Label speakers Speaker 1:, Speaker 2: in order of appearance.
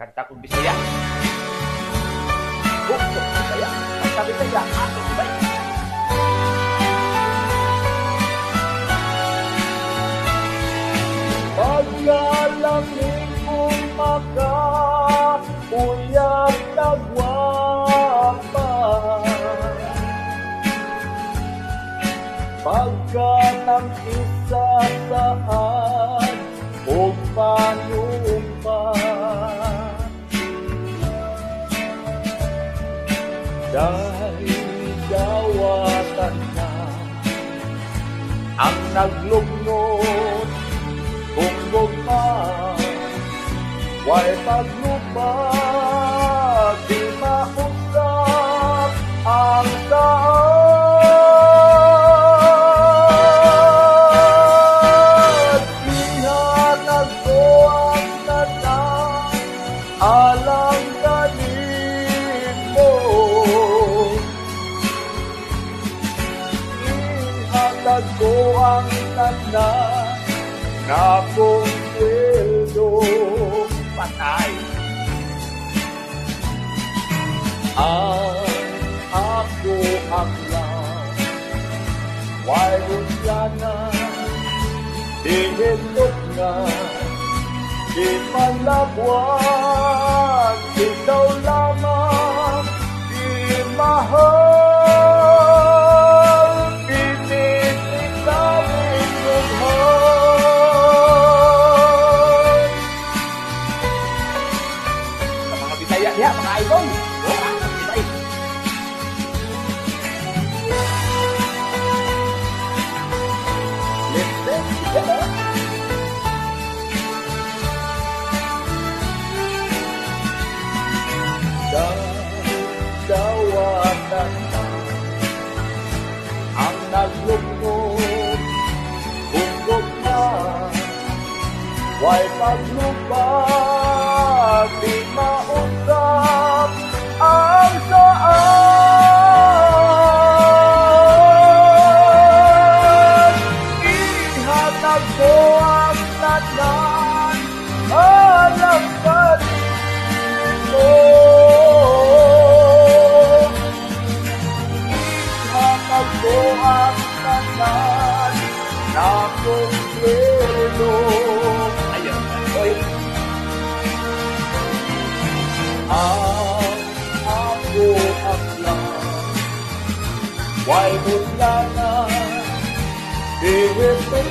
Speaker 1: Kanta kong Bisaya. Bukso Bisaya. Kanta Bisaya. Ato Bisaya.
Speaker 2: Pagkalangin kong makauyag na gwapa, pagka ng isa saan o panumpa, dahil dawatan na ang naglugnog kung bugma, way paglubag, di mausap ang daan. Ihanag ko ang tanang alang ganin mo. Ihanag ko ang tanang na kung sweldo
Speaker 1: Patay.
Speaker 2: ang ako aklang, way usyanan, di hitok nga, di malabwan, ikaw lamang, di mahal, pinitigawin lubhan.
Speaker 1: Sa mga Bisaya niya, mga idol. Wala ang Bisaya.
Speaker 2: Let's dance together. Dawatan na ang naglugnog, bundok na, way paglubag, di mausap ang daan. Ihatag ko ang tanan, alam ka rin mo. Ihatag ko ang tanan na kung sweldo.
Speaker 1: Ayun. Oy.
Speaker 2: Ang ako aklang, way mulanan, ihintay